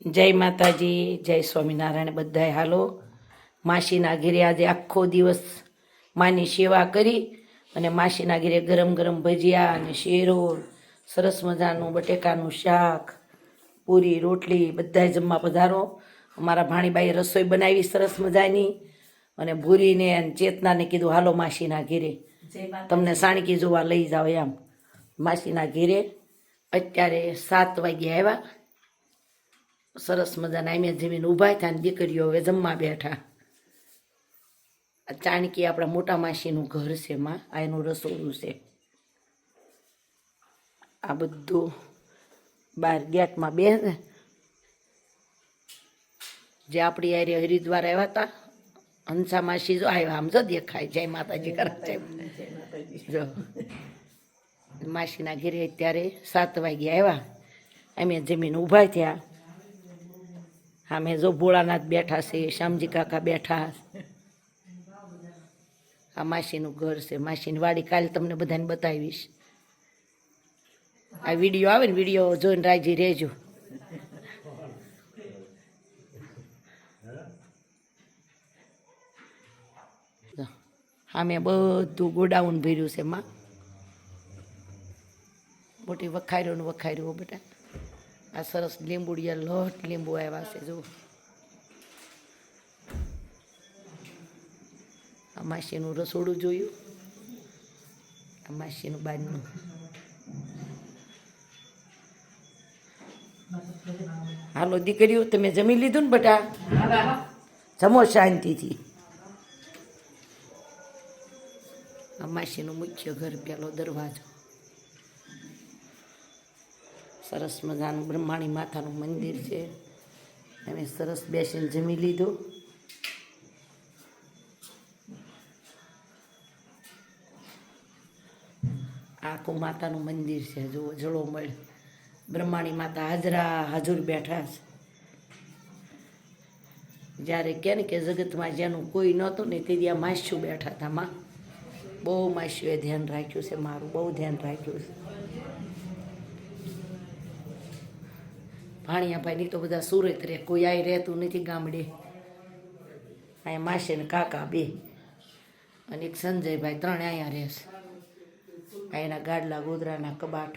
જય માતાજી, જય સ્વામિનારાયણ. બધાય હાલો. માસીના ઘેરે આજે આખો દિવસ માની સેવા કરી અને માસીના ઘેરે ગરમ ગરમ ભજીયા અને શેરો, સરસ મજાનું બટેકાનું શાક, પૂરી રોટલી બધાય જમવા પધારો. અમારા ભાણીબાઈએ રસોઈ બનાવી સરસ મજાની અને ભૂરીને અને ચેતનાને કીધું હાલો માસીના ઘેરે તમને સાણકી જોવા લઈ જાઓ એમ. માસીના ઘેરે અત્યારે 7 વાગે આવ્યા. સરસ મજાના અમે જમીને ઊભા થયા ને દીકરીઓ હવે જમવા બેઠા. આ ચાણકી આપણા મોટા માસીનું ઘર છે માં, આ એનું રસોડું છે. આ બધું બહાર ગેટમાં બે જે આપણી આરે હરિદ્વાર આવ્યા હતા હંસા માસી જો આવ્યા, આમ જો દેખાય. જય માતાજી કરે જો માસીના ઘરે અત્યારે 7 વાગે આવ્યા. અમે જમીને ઊભા થયા. અમે જો ભોળાનાથ બેઠા છે, શ્યામજી કાકા બેઠા. આ માસીનું ઘર છે, માસીની વાડી કાલે તમને બધાને બતાવીશ. આ વિડીયો આવે ને, વિડીયો જોઈને રાજી રહેજો. અમે બધું ગોડાઉન ભર્યું છે માં, મોટી વખાર્યું ને વખાર્યું બેટા. આ સરસ લીંબુડિયા લોટ લીંબુ આવ્યા છે જો. આ માસીનું રસોડું જોયું, આ માસીનું બાજનું. હાલો દીકરીઓ, તમે જમી લીધું ને બેટા? જમો શાંતિથી. આ માસીનું મુખ્ય ઘર, પેલો દરવાજો. સરસ મજાનું બ્રહ્માણી માતાનું મંદિર છે. અમે સરસ બેસીને જમી લીધું. આખું માતાનું મંદિર છે જુઓ, જળો મળે. બ્રહ્માણી માતા હાજરા હાજર બેઠા છે. જ્યારે કે ને કે જગતમાં જેનું કોઈ નહોતું ને તે ત્યાં માસ્યું બેઠા હતા માં. બહુ માસ્યુએ ધ્યાન રાખ્યું છે મારું, બહુ ધ્યાન રાખ્યું છે. ભાણિયાભાઈની તો બધા સુરત રહે, કોઈ આય રહેતું નથી ગામડે. અહીંયા માસી ને કાકા બે અને એક સંજયભાઈ, 3 અહીંયા રહેશે. એના ગાડલા ગોદરાના કબાટ,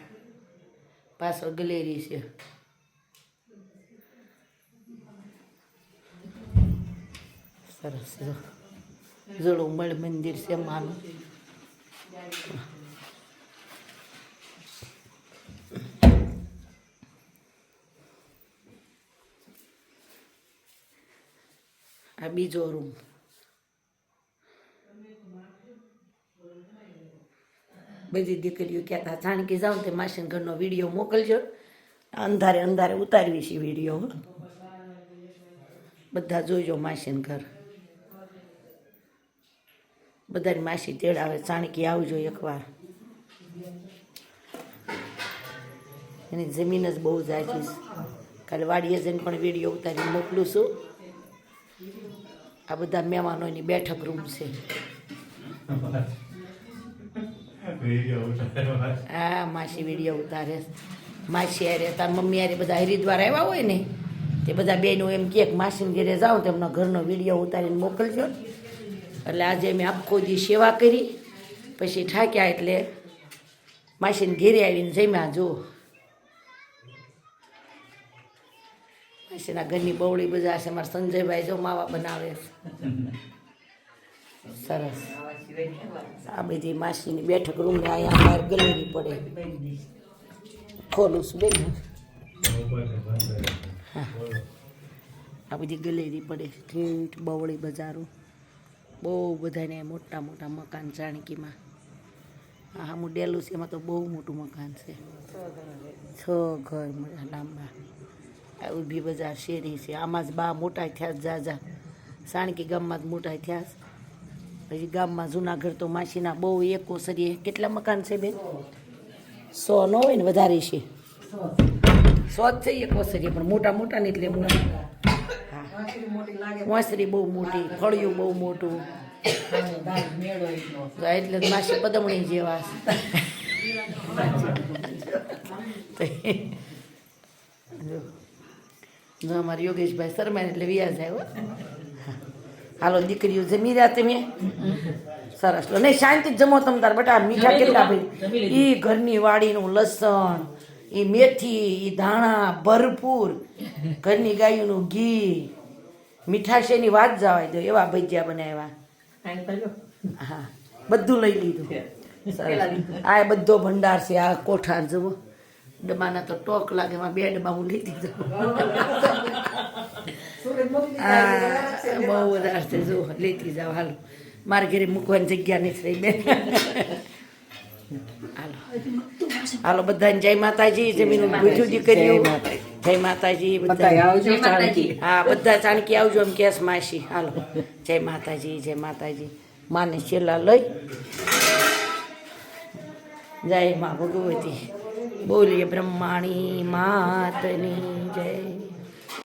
પાછળ ગલેરી છે. સરસ જળોમળ મંદિર છે માનું. આ બીજો રૂમ. બધી દીકરીઓ કહેતા જાણકી જાઉં તે માસીન ઘરનો વિડીયો મોકલજો. અંધારે અંધારે ઉતારવી છે વિડીયો. બધા જોઈજો માસીન ઘર. બધાની માસી તેડાવે, ચાણકી આવજો એકવાર. એની જમીન જ બહુ જાજી છે. કાલે વાડીએ જઈને પણ વિડીયો ઉતારીને મોકલું છું. આ બધા મહેમાનોની બેઠક રૂમ છે. હા માસી વિડીયો ઉતારે. માસી હારે તાર મમ્મી હારે બધા હરિદ્વાર આવ્યા હોય ને તે બધા બહેનો એમ કહે કે માસીને ઘરે જાઓ તો એમના ઘરનો વિડીયો ઉતારીને મોકલજો. એટલે આજે અમે આખો દી સેવા કરી, પછી ઠાક્યા એટલે માસીને ઘેરે આવીને જમ્યા. જો માસીના ઘરની બવડી બધા છે. મારા સંજયભાઈ જો માવા બનાવે. સરસ. આ બધી માસીની બેઠક રૂમ ને અહીંયા બહાર ગલેરી પડે. ખોલું છું બેન. હા, આ બધી ગલેરી પડે. ઠેઠ બવડી બજારો બહુ બધાને મોટા મોટા મકાન ચાણકીમાં. હા હા, હું ડેલું છે એમાં તો બહુ મોટું મકાન છે. 6 ઘર લાંબા. આ ઊભી બજાર શેરી છે. આમાં જ બા મોટા થયા જાજા. સાણકી ગામમાં જ મોટા થયા. પછી ગામમાં જૂનાગઢ તો માસીના બહુ એકો સરીએ. કેટલા મકાન છે બેન? 100 ન હોય ને, વધારે છે. 100 જ છે એકો સરીએ, પણ મોટા મોટા ને એટલે મોટા. હા, વાંસરી બહુ મોટી, ફળિયું બહુ મોટું. એટલે માસી પદમણી જેવા. જો અમારા યોગેશભાઈ શર્મા એટલે વ્યાજ આવ્યો. હાલો દીકરીઓ જમી રહ્યા તમે? સરસ લો નહીં શાંતિ જ જમો તમ તાર બટા. મીઠા કેટલા ભાઈ ઈ ઘરની વાડીનું લસણ, ઈ મેથી, ઈ ધાણા ભરપૂર, ઘરની ગાયોનું ઘી, મીઠાશેની વાત જવાય દો એવા ભજીયા બનાવ્યા. હા બધું લઈ લીધું. સરસ. આ બધો ભંડાર છે. આ કોઠાર જુઓ, ડબ્બાના તો ટોક લાગે. એમાં 2 ડબ્બા હું લીધી જાઉં. બહુ વધારે છે જો લેતી જાઓ. હાલો મારા ઘરે મૂકવાની જગ્યા નથી રહી બેન. હાલો હાલો બધાને જય માતાજી. જમીન પૂછ્યું દીકરીઓ જય માતાજી. બધા હા બધા ચાણકી આવજો એમ કેસ માસી. હાલો જય માતાજી જય માતાજી. માને છેલ્લા લઈ જય મા ભગવતી. બોલીએ બ્રહ્માણી માતની જય.